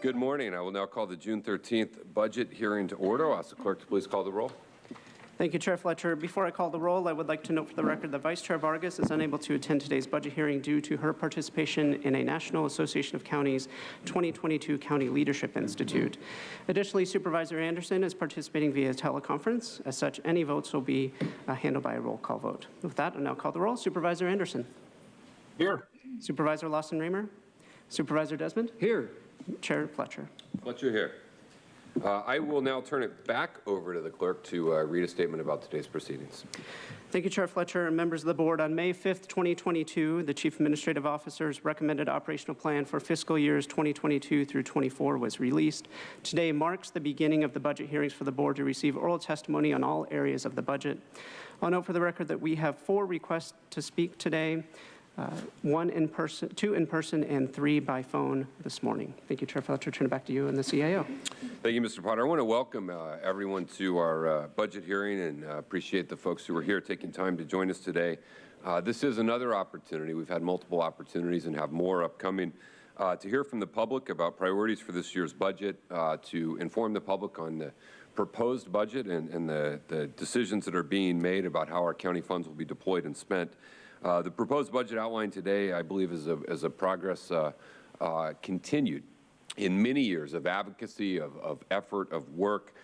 Good morning. I will now call the June 13th budget hearing to order. I'll ask the clerk to please call the roll. Thank you, Chair Fletcher. Before I call the roll, I would like to note for the record that Vice Chair Vargas is unable to attend today's budget hearing due to her participation in a National Association of Counties 2022 County Leadership Institute. Additionally, Supervisor Anderson is participating via teleconference. As such, any votes will be handled by a roll call vote. With that, I'll now call the roll. Supervisor Anderson. Here. Supervisor Lawson-Remer. Supervisor Desmond. Here. Chair Fletcher. Fletcher here. I will now turn it back over to the clerk to read a statement about today's proceedings. Thank you, Chair Fletcher and members of the board. On May 5th, 2022, the Chief Administrative Officer's recommended operational plan for fiscal years 2022 through 24 was released. Today marks the beginning of the budget hearings for the board to receive oral testimony on all areas of the budget. I'll note for the record that we have 4 requests to speak today. 1 in person, 2 in person, and 3 by phone this morning. Thank you, Chair Fletcher. Turn it back to you and the CIO. Thank you, Mr. Potter. I want to welcome everyone to our budget hearing and appreciate the folks who are here taking time to join us today. This is another opportunity. We've had multiple opportunities and have more upcoming to hear from the public about priorities for this year's budget, to inform the public on the proposed budget and the decisions that are being made about how our county funds will be deployed and spent. The proposed budget outlined today, I believe, is a progress continued in many years of advocacy, of effort, of work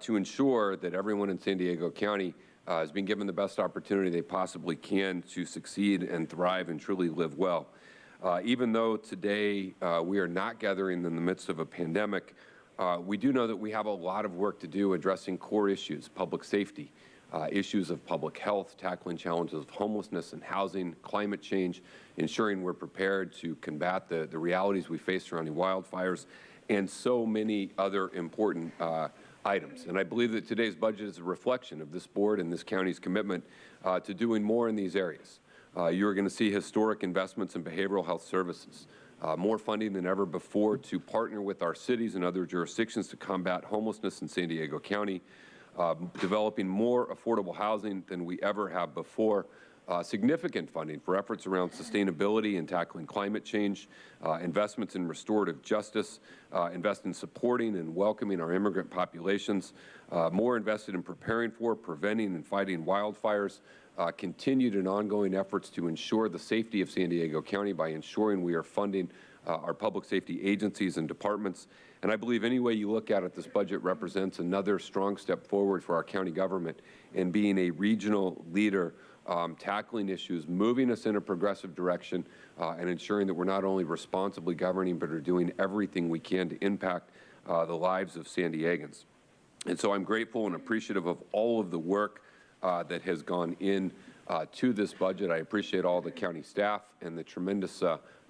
to ensure that everyone in San Diego County has been given the best opportunity they possibly can to succeed and thrive and truly live well. Even though today we are not gathering in the midst of a pandemic, we do know that we have a lot of work to do addressing core issues, public safety, issues of public health, tackling challenges of homelessness and housing, climate change, ensuring we're prepared to combat the realities we face surrounding wildfires, and so many other important items. And I believe that today's budget is a reflection of this board and this county's commitment to doing more in these areas. You're going to see historic investments in behavioral health services, more funding than ever before to partner with our cities and other jurisdictions to combat homelessness in San Diego County, developing more affordable housing than we ever have before, significant funding for efforts around sustainability and tackling climate change, investments in restorative justice, invest in supporting and welcoming our immigrant populations, more invested in preparing for, preventing and fighting wildfires, continued and ongoing efforts to ensure the safety of San Diego County by ensuring we are funding our public safety agencies and departments. And I believe any way you look at it, this budget represents another strong step forward for our county government in being a regional leader, tackling issues, moving us in a progressive direction, and ensuring that we're not only responsibly governing, but are doing everything we can to impact the lives of San Diegans. And so I'm grateful and appreciative of all of the work that has gone in to this budget. I appreciate all the county staff and the tremendous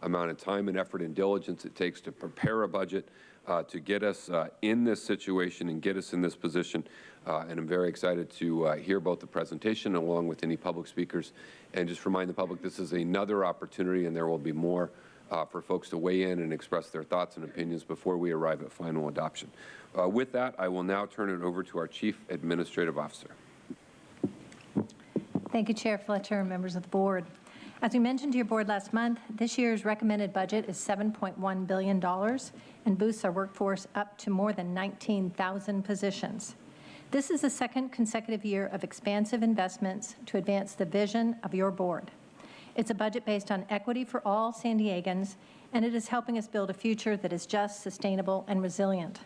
amount of time and effort and diligence it takes to prepare a budget, to get us in this situation and get us in this position. And I'm very excited to hear both the presentation along with any public speakers. And just remind the public this is another opportunity, and there will be more for folks to weigh in and express their thoughts and opinions before we arrive at final adoption. With that, I will now turn it over to our Chief Administrative Officer. Thank you, Chair Fletcher and members of the board. As we mentioned to your board last month, this year's recommended budget is $7.1 billion and boosts our workforce up to more than 19,000 positions. This is the second consecutive year of expansive investments to advance the vision of your board. It's a budget based on equity for all San Diegans, and it is helping us build a future that is just, sustainable, and resilient.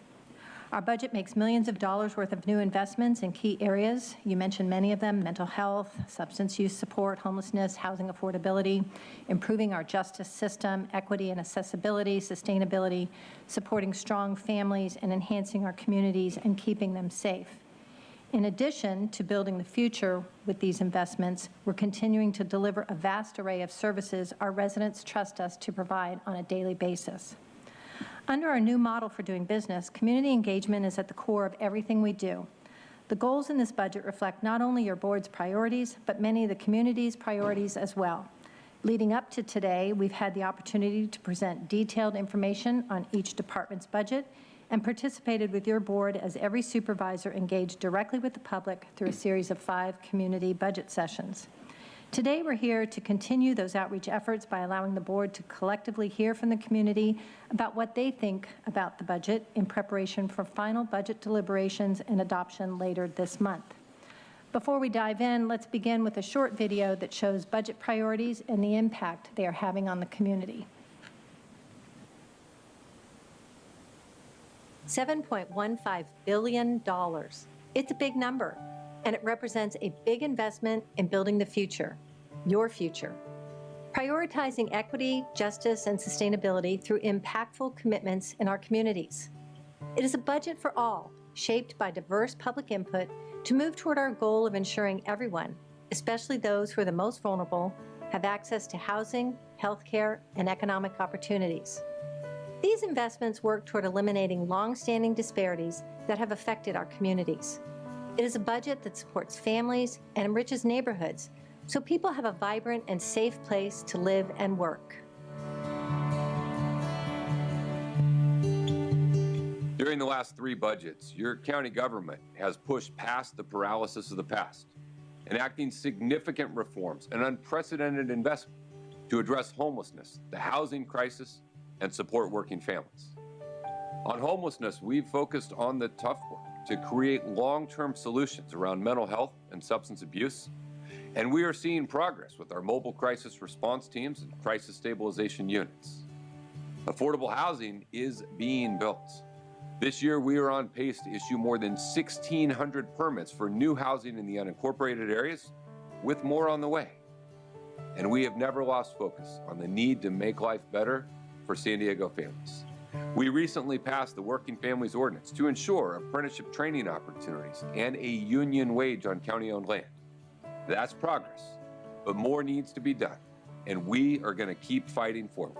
Our budget makes millions of dollars worth of new investments in key areas. You mentioned many of them: mental health, substance use support, homelessness, housing affordability, improving our justice system, equity and accessibility, sustainability, supporting strong families, and enhancing our communities and keeping them safe. In addition to building the future with these investments, we're continuing to deliver a vast array of services our residents trust us to provide on a daily basis. Under our new model for doing business, community engagement is at the core of everything we do. The goals in this budget reflect not only your board's priorities, but many of the community's priorities as well. Leading up to today, we've had the opportunity to present detailed information on each department's budget and participated with your board as every supervisor engaged directly with the public through a series of 5 community budget sessions. Today, we're here to continue those outreach efforts by allowing the board to collectively hear from the community about what they think about the budget in preparation for final budget deliberations and adoption later this month. Before we dive in, let's begin with a short video that shows budget priorities and the impact they are having on the community. $7.15 billion. It's a big number, and it represents a big investment in building the future, your future. Prioritizing equity, justice, and sustainability through impactful commitments in our communities. It is a budget for all, shaped by diverse public input to move toward our goal of ensuring everyone, especially those who are the most vulnerable, have access to housing, healthcare, and economic opportunities. These investments work toward eliminating long-standing disparities that have affected our communities. It is a budget that supports families and enriches neighborhoods so people have a vibrant and safe place to live and work. During the last 3 budgets, your county government has pushed past the paralysis of the past, enacting significant reforms and unprecedented investment to address homelessness, the housing crisis, and support working families. On homelessness, we've focused on the tough work to create long-term solutions around mental health and substance abuse, and we are seeing progress with our mobile crisis response teams and crisis stabilization units. Affordable housing is being built. This year, we are on pace to issue more than 1,600 permits for new housing in the unincorporated areas, with more on the way. And we have never lost focus on the need to make life better for San Diego families. We recently passed the Working Families Ordinance to ensure apprenticeship training opportunities and a union wage on county-owned land. That's progress, but more needs to be done, and we are going to keep fighting forward.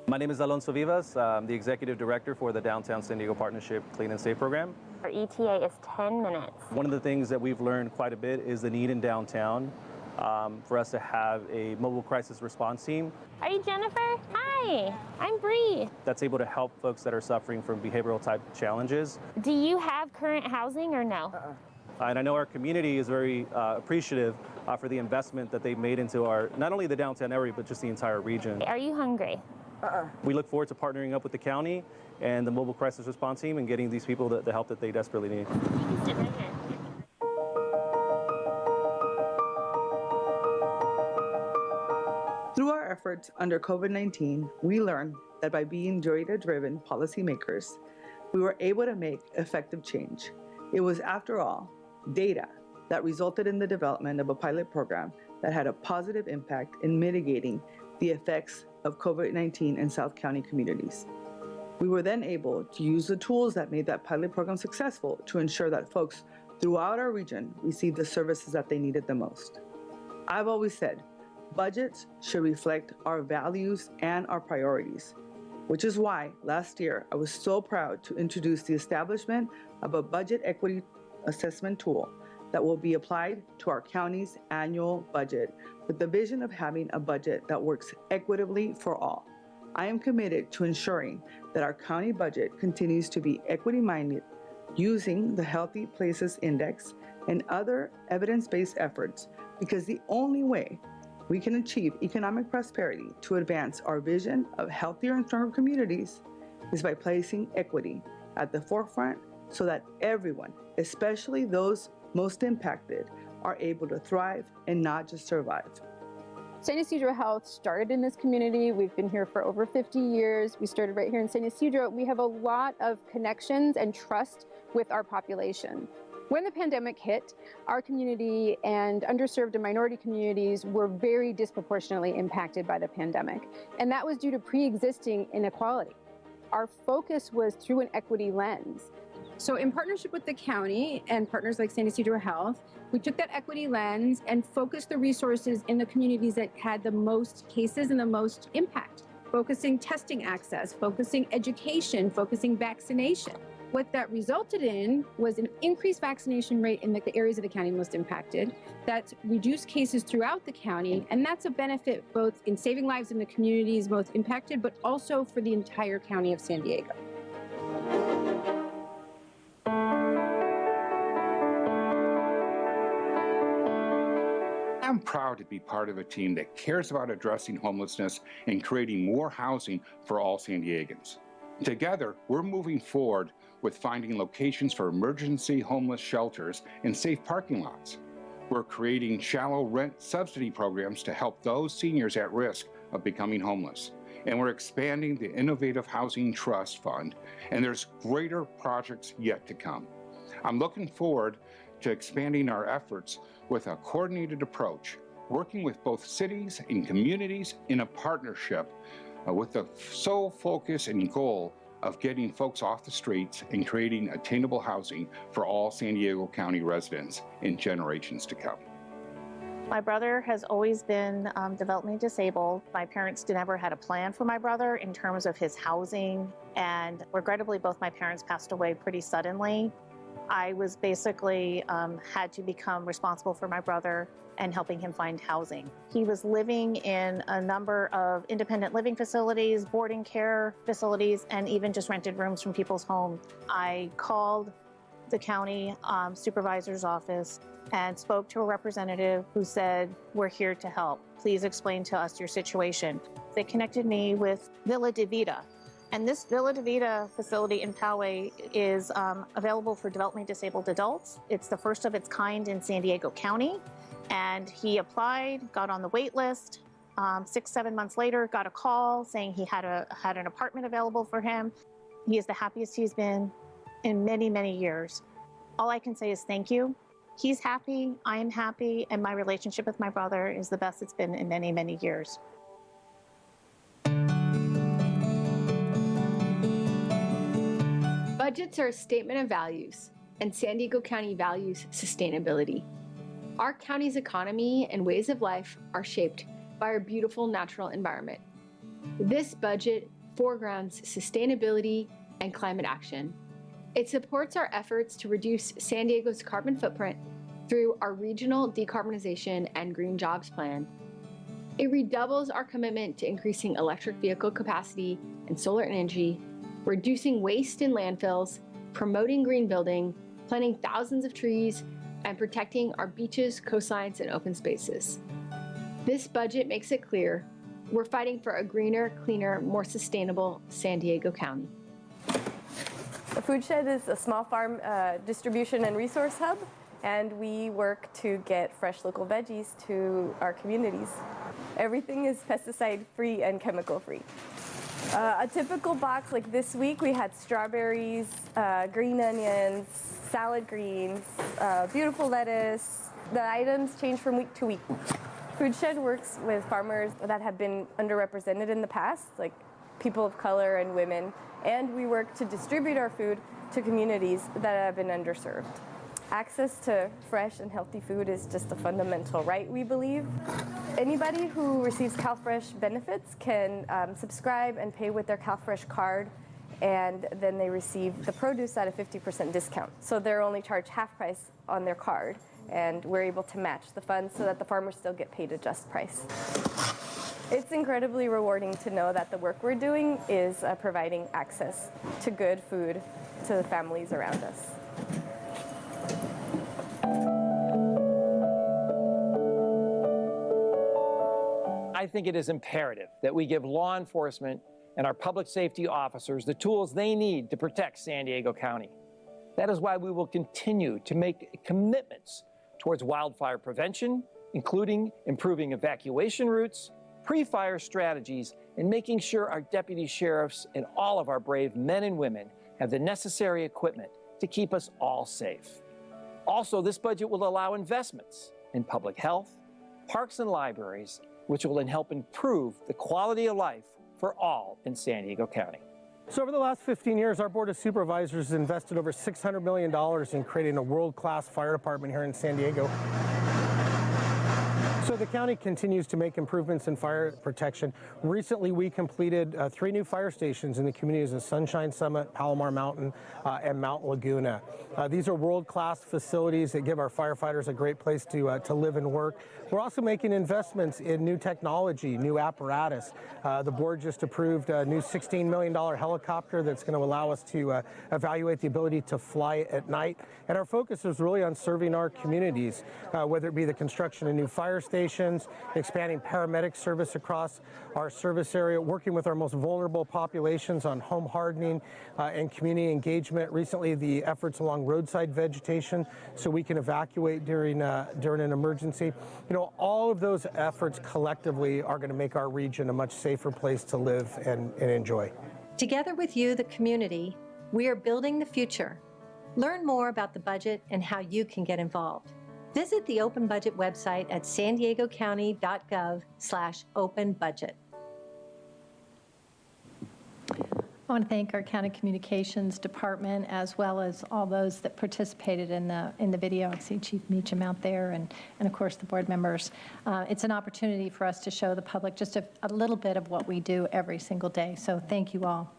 My name is Alonso Vivas. I'm the Executive Director for the Downtown San Diego Partnership Clean and Safe Program. Our ETA is 10 minutes. One of the things that we've learned quite a bit is the need in downtown for us to have a mobile crisis response team. Are you Jennifer? Hi, I'm Bree. That's able to help folks that are suffering from behavioral type challenges. Do you have current housing or no? And I know our community is very appreciative for the investment that they've made into our, not only the downtown area, but just the entire region. Are you hungry? We look forward to partnering up with the county and the mobile crisis response team and getting these people the help that they desperately need. You can sit right here. Through our efforts under COVID-19, we learned that by being data-driven policymakers, we were able to make effective change. It was, after all, data that resulted in the development of a pilot program that had a positive impact in mitigating the effects of COVID-19 in South County communities. We were then able to use the tools that made that pilot program successful to ensure that folks throughout our region received the services that they needed the most. I've always said, budgets should reflect our values and our priorities, which is why last year I was so proud to introduce the establishment of a budget equity assessment tool that will be applied to our county's annual budget with the vision of having a budget that works equitably for all. I am committed to ensuring that our county budget continues to be equity-minded using the Healthy Places Index and other evidence-based efforts, because the only way we can achieve economic prosperity to advance our vision of healthier and stronger communities is by placing equity at the forefront so that everyone, especially those most impacted, are able to thrive and not just survive. San Ysidro Health started in this community. We've been here for over 50 years. We started right here in San Ysidro. We have a lot of connections and trust with our population. When the pandemic hit, our community and underserved and minority communities were very disproportionately impacted by the pandemic, and that was due to pre-existing inequality. Our focus was through an equity lens. So in partnership with the county and partners like San Ysidro Health, we took that equity lens and focused the resources in the communities that had the most cases and the most impact, focusing testing access, focusing education, focusing vaccination. What that resulted in was an increased vaccination rate in the areas of the county most impacted, that reduced cases throughout the county, and that's a benefit both in saving lives in the communities most impacted, but also for the entire county of San Diego. I'm proud to be part of a team that cares about addressing homelessness and creating more housing for all San Diegans. Together, we're moving forward with finding locations for emergency homeless shelters and safe parking lots. We're creating shallow rent subsidy programs to help those seniors at risk of becoming homeless. And we're expanding the Innovative Housing Trust Fund, and there's greater projects yet to come. I'm looking forward to expanding our efforts with a coordinated approach, working with both cities and communities in a partnership with the sole focus and goal of getting folks off the streets and creating attainable housing for all San Diego County residents in generations to come. My brother has always been developmentally disabled. My parents never had a plan for my brother in terms of his housing, and regrettably both my parents passed away pretty suddenly. I was basically had to become responsible for my brother and helping him find housing. He was living in a number of independent living facilities, boarding care facilities, and even just rented rooms from people's homes. I called the county supervisor's office and spoke to a representative who said, "We're here to help. Please explain to us your situation." They connected me with Villa de Vida. And this Villa de Vida facility in Poway is available for developmentally disabled adults. It's the first of its kind in San Diego County. And he applied, got on the wait list. 6-7 months later, got a call saying he had an apartment available for him. He is the happiest he's been in many, many years. All I can say is thank you. He's happy, I am happy, and my relationship with my brother is the best it's been in many, many years. Budgets are a statement of values, and San Diego County values sustainability. Our county's economy and ways of life are shaped by our beautiful natural environment. This budget foregrounds sustainability and climate action. It supports our efforts to reduce San Diego's carbon footprint through our regional decarbonization and green jobs plan. It redoubles our commitment to increasing electric vehicle capacity and solar energy, reducing waste in landfills, promoting green building, planting thousands of trees, and protecting our beaches, coastlines, and open spaces. This budget makes it clear we're fighting for a greener, cleaner, more sustainable San Diego County. The Food Shed is a small farm distribution and resource hub, and we work to get fresh local veggies to our communities. Everything is pesticide-free and chemical-free. A typical box like this week, we had strawberries, green onions, salad greens, beautiful lettuce. The items change from week to week. Food Shed works with farmers that have been underrepresented in the past, like people of color and women, and we work to distribute our food to communities that have been underserved. Access to fresh and healthy food is just a fundamental right, we believe. Anybody who receives CalFresh benefits can subscribe and pay with their CalFresh card, and then they receive the produce at a 50% discount. So they're only charged half price on their card, and we're able to match the funds so that the farmers still get paid a just price. It's incredibly rewarding to know that the work we're doing is providing access to good food to the families around us. I think it is imperative that we give law enforcement and our public safety officers the tools they need to protect San Diego County. That is why we will continue to make commitments towards wildfire prevention, including improving evacuation routes, pre-fire strategies, and making sure our deputy sheriffs and all of our brave men and women have the necessary equipment to keep us all safe. Also, this budget will allow investments in public health, parks and libraries, which will then help improve the quality of life for all in San Diego County. So over the last 15 years, our Board of Supervisors has invested over $600 million in creating a world-class fire department here in San Diego. So the county continues to make improvements in fire protection. Recently, we completed 3 new fire stations in the communities of Sunshine Summit, Palomar Mountain, and Mount Laguna. These are world-class facilities that give our firefighters a great place to live and work. We're also making investments in new technology, new apparatus. The board just approved a new $16 million helicopter that's going to allow us to evaluate the ability to fly at night. And our focus is really on serving our communities, whether it be the construction of new fire stations, stations, expanding paramedic service across our service area, working with our most vulnerable populations on home hardening and community engagement. Recently, the efforts along roadside vegetation so we can evacuate during an emergency. You know, all of those efforts collectively are going to make our region a much safer place to live and enjoy. Together with you, the community, we are building the future. Learn more about the budget and how you can get involved. Visit the Open Budget website at sandiegocounty.gov/openbudget. I want to thank our County Communications Department as well as all those that participated in the video. I see Chief Meacham out there and of course the board members. It's an opportunity for us to show the public just a little bit of what we do every single day. So thank you all.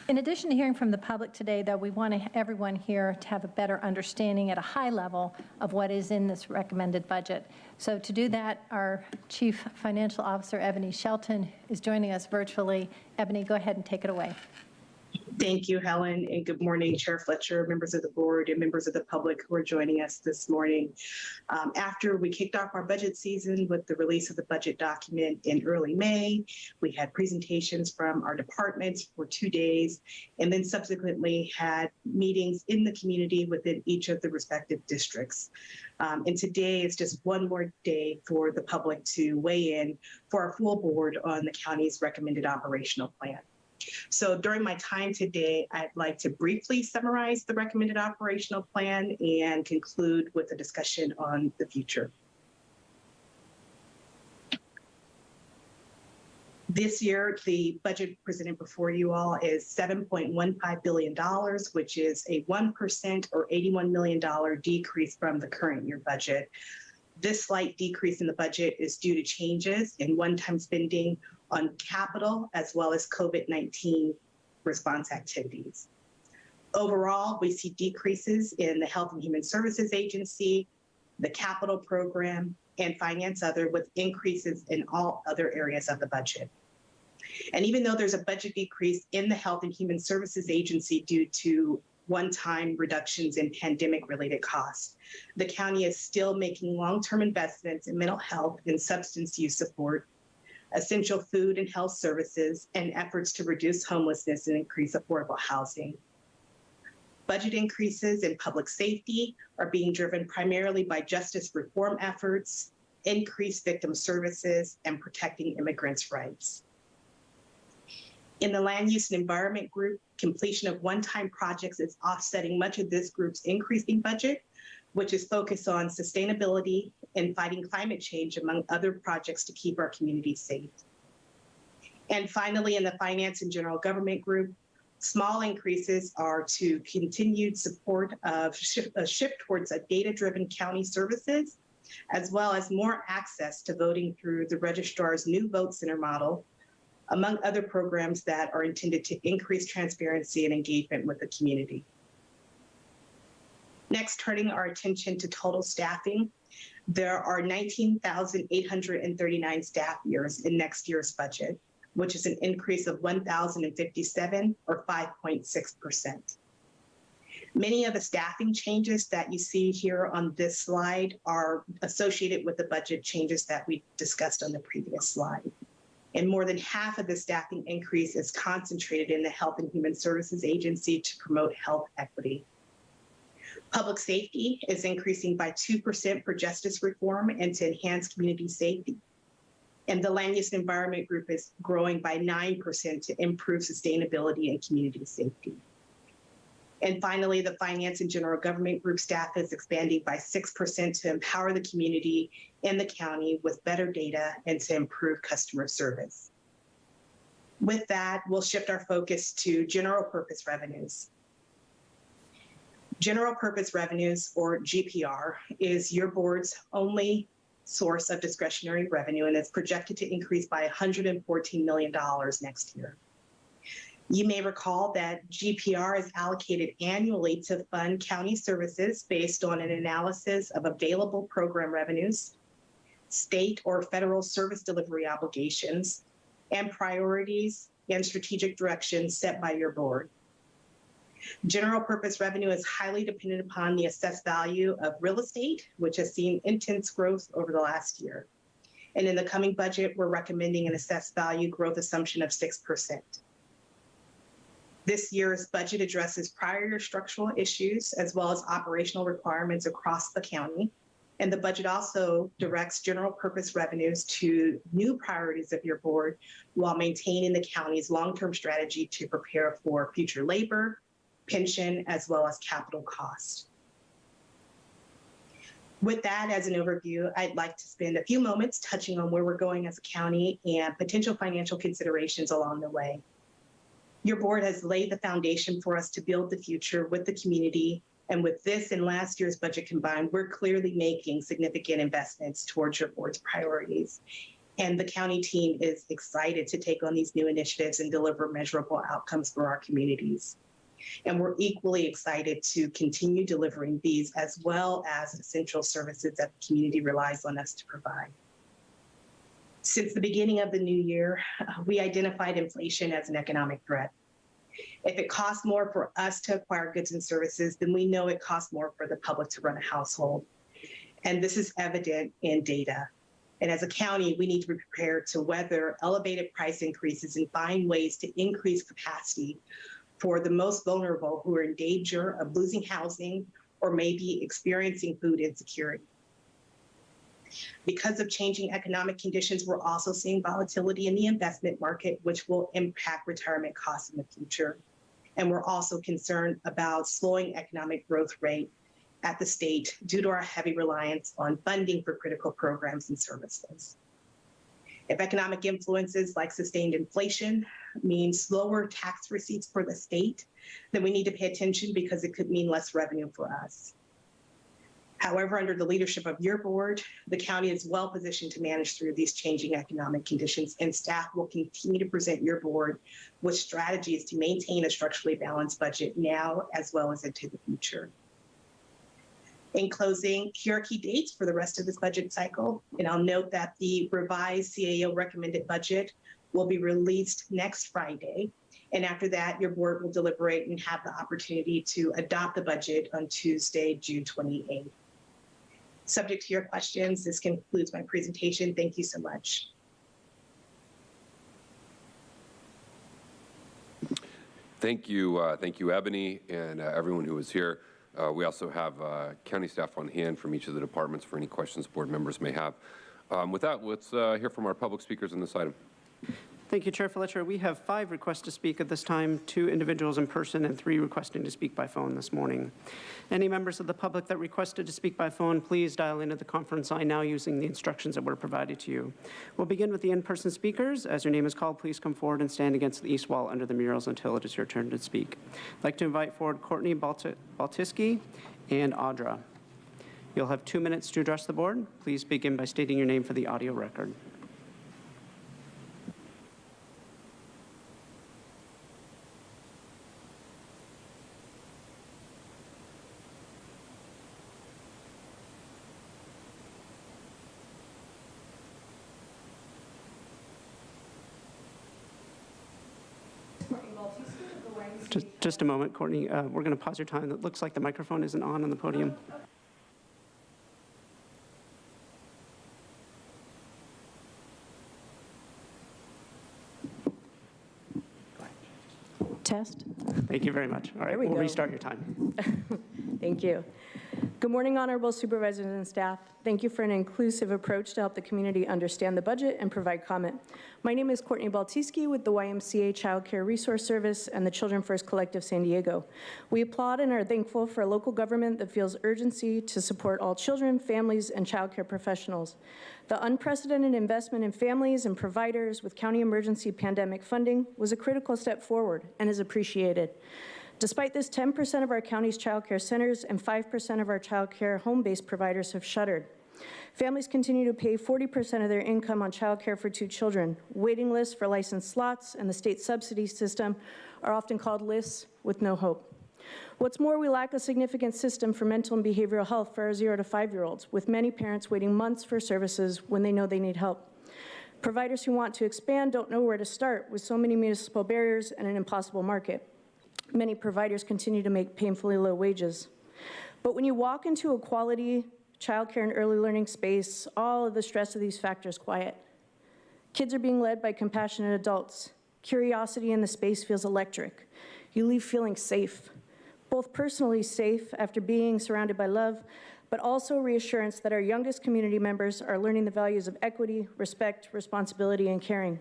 In addition to hearing from the public today, though, we want everyone here to have a better understanding at a high level of what is in this recommended budget. So to do that, our Chief Financial Officer, Ebony Shelton, is joining us virtually. Ebony, go ahead and take it away. Thank you, Helen, and good morning, Chair Fletcher, members of the board, and members of the public who are joining us this morning. After we kicked off our budget season with the release of the budget document in early May, we had presentations from our departments for 2 days, and then subsequently had meetings in the community within each of the respective districts. And today is just one more day for the public to weigh in for our full board on the county's recommended operational plan. So during my time today, I'd like to briefly summarize the recommended operational plan and conclude with a discussion on the future. This year, the budget presented before you all is $7.15 billion, which is a 1% or $81 million decrease from the current year budget. This slight decrease in the budget is due to changes in one-time spending on capital as well as COVID-19 response activities. Overall, we see decreases in the Health and Human Services Agency, the capital program, and finance other, with increases in all other areas of the budget. And even though there's a budget decrease in the Health and Human Services Agency due to one-time reductions in pandemic-related costs, the county is still making long-term investments in mental health and substance use support, essential food and health services, and efforts to reduce homelessness and increase affordable housing. Budget increases in public safety are being driven primarily by justice reform efforts, increased victim services, and protecting immigrants' rights. In the Land Use and Environment Group, completion of one-time projects is offsetting much of this group's increasing budget, which is focused on sustainability and fighting climate change, among other projects to keep our communities safe. And finally, in the Finance and General Government Group, small increases are to continued support of a shift towards a data-driven county services, as well as more access to voting through the registrar's new vote center model, among other programs that are intended to increase transparency and engagement with the community. Next, turning our attention to total staffing, there are 19,839 staff years in next year's budget, which is an increase of 1,057 or 5.6%. Many of the staffing changes that you see here on this slide are associated with the budget changes that we discussed on the previous slide. And more than half of the staffing increase is concentrated in the Health and Human Services Agency to promote health equity. Public safety is increasing by 2% for justice reform and to enhance community safety. And the Land Use and Environment Group is growing by 9% to improve sustainability and community safety. And finally, the Finance and General Government Group staff is expanding by 6% to empower the community and the county with better data and to improve customer service. With that, we'll shift our focus to general purpose revenues. General purpose revenues, or GPR, is your board's only source of discretionary revenue, and it's projected to increase by $114 million next year. You may recall that GPR is allocated annually to fund county services based on an analysis of available program revenues, state or federal service delivery obligations, and priorities and strategic directions set by your board. General purpose revenue is highly dependent upon the assessed value of real estate, which has seen intense growth over the last year. And in the coming budget, we're recommending an assessed value growth assumption of 6%. This year's budget addresses prior year structural issues as well as operational requirements across the county. And the budget also directs general purpose revenues to new priorities of your board while maintaining the county's long-term strategy to prepare for future labor, pension, as well as capital costs. With that as an overview, I'd like to spend a few moments touching on where we're going as a county and potential financial considerations along the way. Your board has laid the foundation for us to build the future with the community. And with this and last year's budget combined, we're clearly making significant investments towards your board's priorities. And the county team is excited to take on these new initiatives and deliver measurable outcomes for our communities. And we're equally excited to continue delivering these as well as essential services that the community relies on us to provide. Since the beginning of the new year, we identified inflation as an economic threat. If it costs more for us to acquire goods and services, then we know it costs more for the public to run a household. And this is evident in data. And as a county, we need to be prepared to weather elevated price increases and find ways to increase capacity for the most vulnerable who are in danger of losing housing or maybe experiencing food insecurity. Because of changing economic conditions, we're also seeing volatility in the investment market, which will impact retirement costs in the future. And we're also concerned about slowing economic growth rate at the state due to our heavy reliance on funding for critical programs and services. If economic influences like sustained inflation mean slower tax receipts for the state, then we need to pay attention because it could mean less revenue for us. However, under the leadership of your board, the county is well positioned to manage through these changing economic conditions, and staff will continue to present your board with strategies to maintain a structurally balanced budget now as well as into the future. In closing, here are key dates for the rest of this budget cycle, and I'll note that the revised CAO recommended budget will be released next Friday, and after that, your board will deliberate and have the opportunity to adopt the budget on Tuesday, June 28th. Subject to your questions, this concludes my presentation. Thank you so much. Thank you, Ebony, and everyone who was here. We also have county staff on hand from each of the departments for any questions board members may have. With that, let's hear from our public speakers on this item. Thank you, Chair Fletcher. We have 5 requests to speak at this time, 2 individuals in person and 3 requesting to speak by phone this morning. Any members of the public that requested to speak by phone, please dial into the conference line now using the instructions that were provided to you. We'll begin with the in-person speakers. As your name is called, please come forward and stand against the east wall under the murals until it is your turn to speak. I'd like to invite forward Courtney Baltiski and Audra. You'll have 2 minutes to address the board. Please begin by stating your name for the audio record. Just a moment, Courtney. We're going to pause your time. It looks like the microphone isn't on the podium. Test. Thank you very much. All right, we'll restart your time. Thank you. Good morning, honorable supervisors and staff. Thank you for an inclusive approach to help the community understand the budget and provide comment. My name is Courtney Baltiski with the YMCA Child Care Resource Service and the Children First Collective San Diego. We applaud and are thankful for a local government that feels urgency to support all children, families, and child care professionals. The unprecedented investment in families and providers with county emergency pandemic funding was a critical step forward and is appreciated. Despite this, 10% of our county's child care centers and 5% of our child care home-based providers have shuttered. Families continue to pay 40% of their income on child care for 2 children. Waiting lists for licensed slots and the state subsidy system are often called lists with no hope. What's more, we lack a significant system for mental and behavioral health for our 0 to 5-year-olds, with many parents waiting months for services when they know they need help. Providers who want to expand don't know where to start with so many municipal barriers and an impossible market. Many providers continue to make painfully low wages. But when you walk into a quality childcare and early learning space, all of the stress of these factors quiet. Kids are being led by compassionate adults. Curiosity in the space feels electric. You leave feeling safe, both personally safe after being surrounded by love, but also reassurance that our youngest community members are learning the values of equity, respect, responsibility, and caring.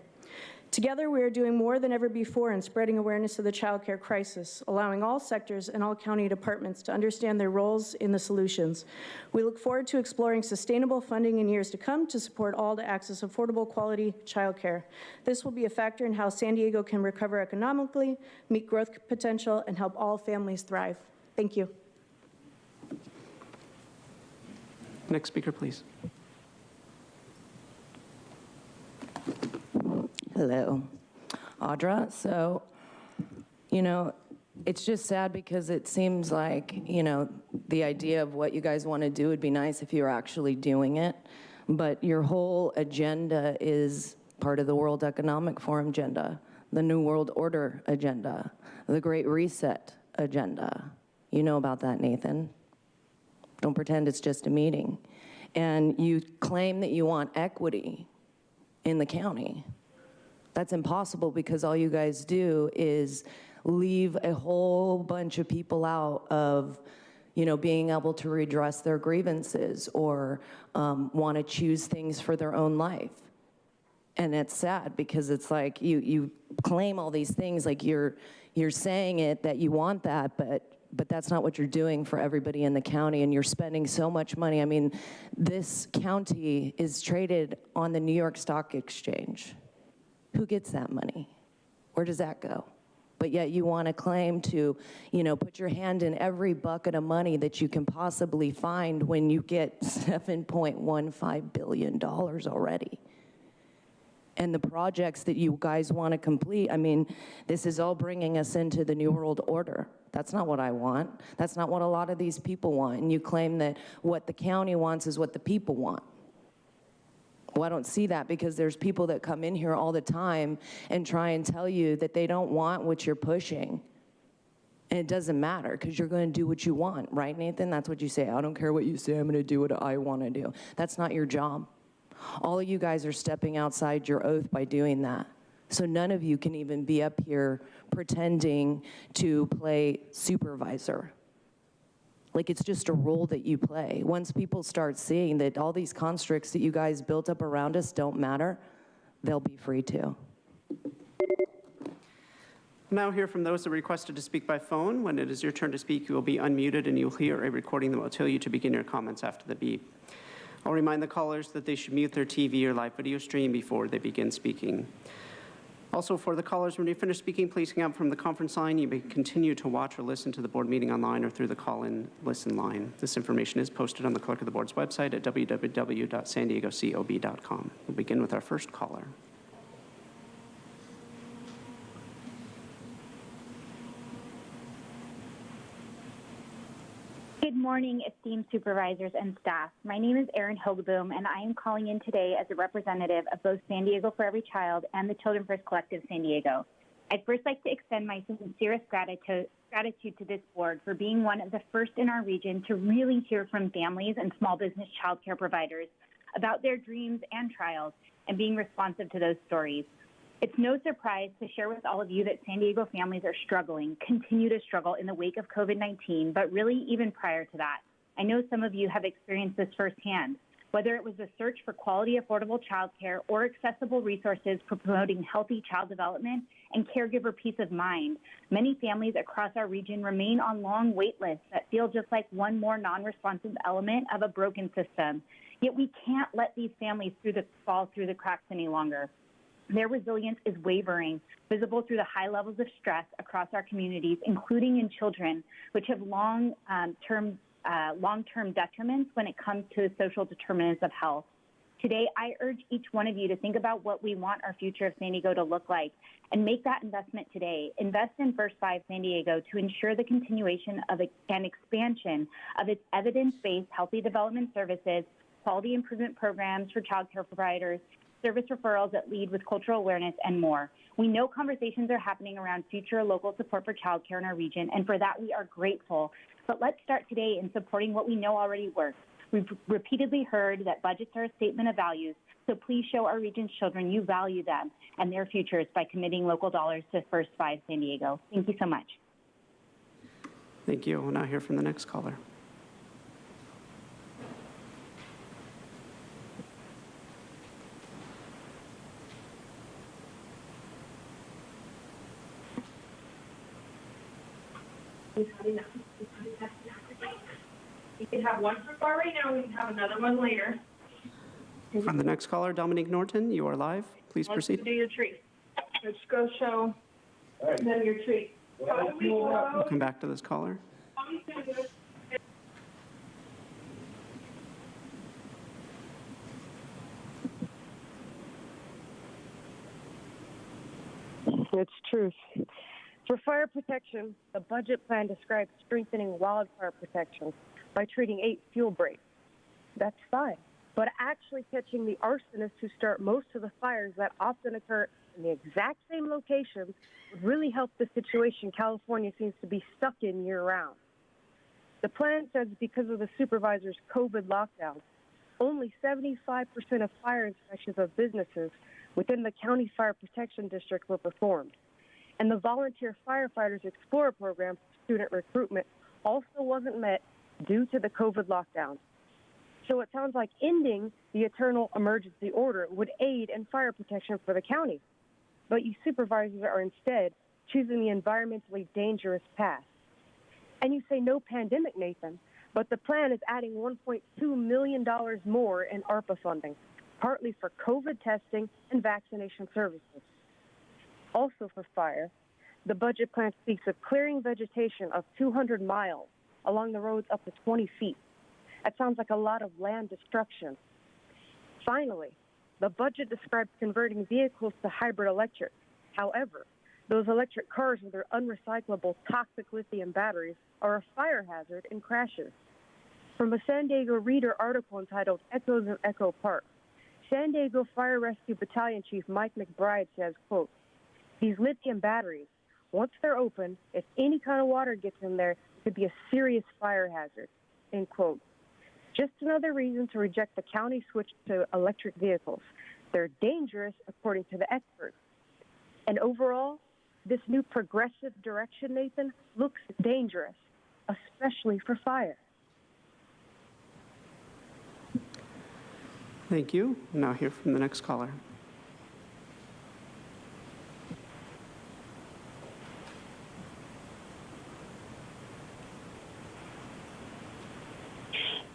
Together, we are doing more than ever before in spreading awareness of the childcare crisis, allowing all sectors and all county departments to understand their roles in the solutions. We look forward to exploring sustainable funding in years to come to support all to access affordable quality childcare. This will be a factor in how San Diego can recover economically, meet growth potential, and help all families thrive. Thank you. Next speaker, please. Hello, Audra. So, it's just sad because it seems like, the idea of what you guys want to do would be nice if you were actually doing it, but your whole agenda is part of the World Economic Forum agenda, the New World Order agenda, the Great Reset agenda. You know about that, Nathan. Don't pretend it's just a meeting. And you claim that you want equity in the county. That's impossible because all you guys do is leave a whole bunch of people out of, being able to redress their grievances or want to choose things for their own life. And it's sad because it's like you claim all these things, like you're saying it that you want that, but that's not what you're doing for everybody in the county, and you're spending so much money. I mean, this county is traded on the New York Stock Exchange. Who gets that money? Where does that go? But yet you want to claim to, put your hand in every bucket of money that you can possibly find when you get $7.15 billion already. And the projects that you guys want to complete, I mean, this is all bringing us into the New World Order. That's not what I want. That's not what a lot of these people want. And you claim that what the county wants is what the people want. Well, I don't see that because there's people that come in here all the time and try and tell you that they don't want what you're pushing. And it doesn't matter because you're going to do what you want, right, Nathan? That's what you say. I don't care what you say. I'm going to do what I want to do. That's not your job. All of you guys are stepping outside your oath by doing that. So none of you can even be up here pretending to play supervisor. Like it's just a role that you play. Once people start seeing that all these constructs that you guys built up around us don't matter, they'll be free to. Now hear from those that requested to speak by phone. When it is your turn to speak, you will be unmuted and you'll hear a recording that will tell you to begin your comments after the beep. I'll remind the callers that they should mute their TV or live video stream before they begin speaking. Also, for the callers, when you finish speaking, please hang up from the conference line. You may continue to watch or listen to the board meeting online or through the call-in listen line. This information is posted on the clerk of the board's website at www.sandiegocob.com. We'll begin with our first caller. Good morning, esteemed supervisors and staff. My name is Erin Hogeboom, and I am calling in today as a representative of both San Diego for Every Child and the Children First Collective San Diego. I'd first like to extend my sincerest gratitude to this board for being one of the first in our region to really hear from families and small business child care providers about their dreams and trials and being responsive to those stories. It's no surprise to share with all of you that San Diego families are struggling, continue to struggle in the wake of COVID-19, but really even prior to that. I know some of you have experienced this firsthand, whether it was the search for quality, affordable childcare or accessible resources for promoting healthy child development and caregiver peace of mind. Many families across our region remain on long wait lists that feel just like one more non-responsive element of a broken system. Yet we can't let these families fall through the cracks any longer. Their resilience is wavering, visible through the high levels of stress across our communities, including in children, which have long-term detriments when it comes to social determinants of health. Today, I urge each one of you to think about what we want our future of San Diego to look like and make that investment today. Invest in First 5 San Diego to ensure the continuation of and expansion of its evidence-based healthy development services, quality improvement programs for child care providers, service referrals that lead with cultural awareness, and more. We know conversations are happening around future local support for childcare in our region, and for that we are grateful. But let's start today in supporting what we know already works. We've repeatedly heard that budgets are a statement of values, so please show our region's children you value them and their futures by committing local dollars to First 5 San Diego. Thank you so much. Thank you. We'll now hear from the next caller. We can have one so far right now, we can have another one later. From the next caller, Dominique Norton, you are live. Please proceed. Let's do your tree. Let's go show them your tree. We'll come back to this caller. It's truth. For fire protection, the budget plan describes strengthening wildfire protection by treating 8 fuel breaks. That's fine. But actually catching the arsonists who start most of the fires that often occur in the exact same locations would really help the situation California seems to be stuck in year-round. The plan says because of the supervisors' COVID lockdown, only 75% of fire inspections of businesses within the county fire protection district were performed. And the Volunteer Firefighters Explorer program for student recruitment also wasn't met due to the COVID lockdown. So it sounds like ending the eternal emergency order would aid in fire protection for the county. But you supervisors are instead choosing the environmentally dangerous path. And you say no pandemic, Nathan, but the plan is adding $1.2 million more in ARPA funding, partly for COVID testing and vaccination services. Also for fire, the budget plan speaks of clearing vegetation of 200 miles along the roads up to 20 feet. That sounds like a lot of land destruction. Finally, the budget describes converting vehicles to hybrid electric. However, those electric cars with their unrecyclable toxic lithium batteries are a fire hazard in crashes. From a San Diego Reader article entitled Echoes of Echo Park, San Diego Fire Rescue Battalion Chief Mike McBride says, quote, "These lithium batteries, once they're open, if any kind of water gets in there, it could be a serious fire hazard," end quote. Just another reason to reject the county switch to electric vehicles. They're dangerous, according to the experts. And overall, this new progressive direction, Nathan, looks dangerous, especially for fire. Thank you. We'll now hear from the next caller.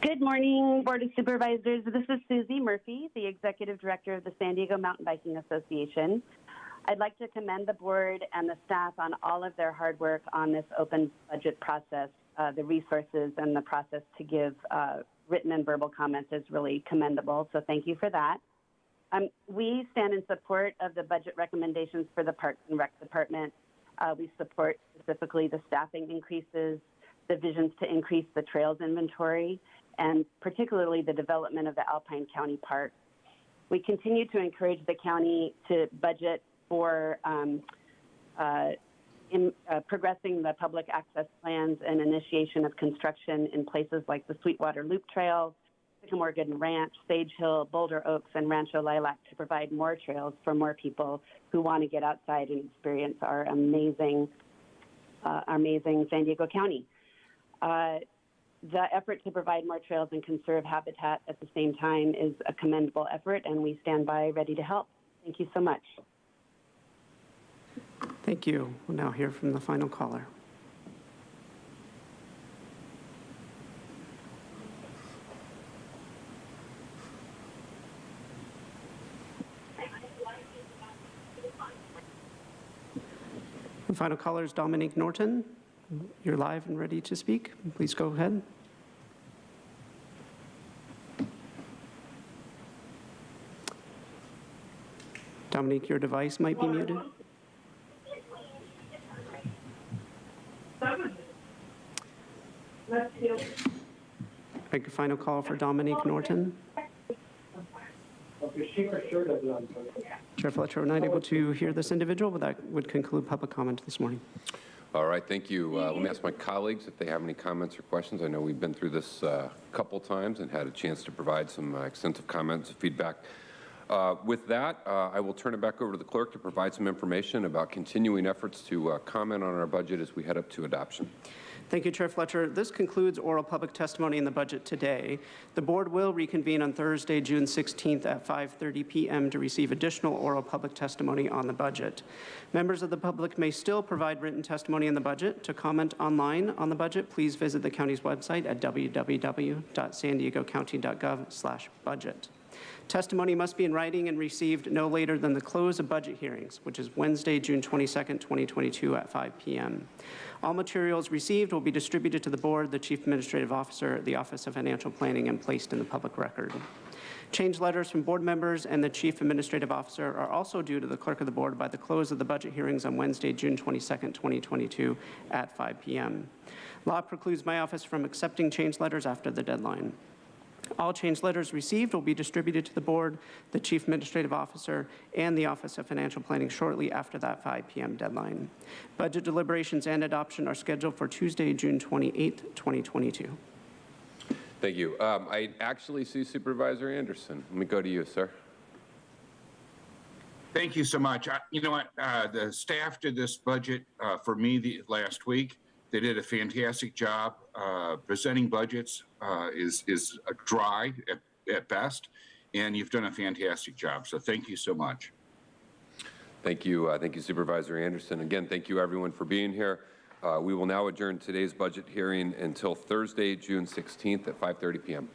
Good morning, Board of Supervisors. This is Susie Murphy, the Executive Director of the San Diego Mountain Biking Association. I'd like to commend the board and the staff on all of their hard work on this open budget process. The resources and the process to give written and verbal comments is really commendable, so thank you for that. We stand in support of the budget recommendations for the Parks and Rec Department. We support specifically the staffing increases, the visions to increase the trails inventory, and particularly the development of the Alpine County Park. We continue to encourage the county to budget for progressing the public access plans and initiation of construction in places like the Sweetwater Loop Trail, Sycamore Gooden Ranch, Sage Hill, Boulder Oaks, and Rancho Lilac to provide more trails for more people who want to get outside and experience our amazing San Diego County. The effort to provide more trails and conserve habitat at the same time is a commendable effort, and we stand by ready to help. Thank you so much. Thank you. We'll now hear from the final caller. The final caller is Dominique Norton. You're live and ready to speak. Please go ahead. Dominique, your device might be muted. A final call for Dominique Norton. Chair Fletcher, we're not able to hear this individual, but that would conclude public comment this morning. All right, thank you. Let me ask my colleagues if they have any comments or questions. I know we've been through this a couple times and had a chance to provide some extensive comments and feedback. With that, I will turn it back over to the clerk to provide some information about continuing efforts to comment on our budget as we head up to adoption. Thank you, Chair Fletcher. This concludes oral public testimony in the budget today. The board will reconvene on Thursday, June 16th at 5:30 p.m. to receive additional oral public testimony on the budget. Members of the public may still provide written testimony in the budget. To comment online on the budget, please visit the county's website at www.sandiegocounty.gov/budget. Testimony must be in writing and received no later than the close of budget hearings, which is Wednesday, June 22nd, 2022 at 5 p.m. All materials received will be distributed to the board, the Chief Administrative Officer, the Office of Financial Planning, and placed in the public record. Change letters from board members and the Chief Administrative Officer are also due to the Clerk of the Board by the close of the budget hearings on Wednesday, June 22nd, 2022 at 5 p.m. Law precludes my office from accepting change letters after the deadline. All change letters received will be distributed to the board, the Chief Administrative Officer, and the Office of Financial Planning shortly after that 5 p.m. deadline. Budget deliberations and adoption are scheduled for Tuesday, June 28th, 2022. Thank you. I actually see Supervisor Anderson. Let me go to you, sir. Thank you so much. You know what? The staff did this budget for me last week. They did a fantastic job. Presenting budgets is dry at best, and you've done a fantastic job. So thank you so much. Thank you. Thank you, Supervisor Anderson. Again, thank you, everyone, for being here. We will now adjourn today's budget hearing until Thursday, June 16th at 5:30 p.m.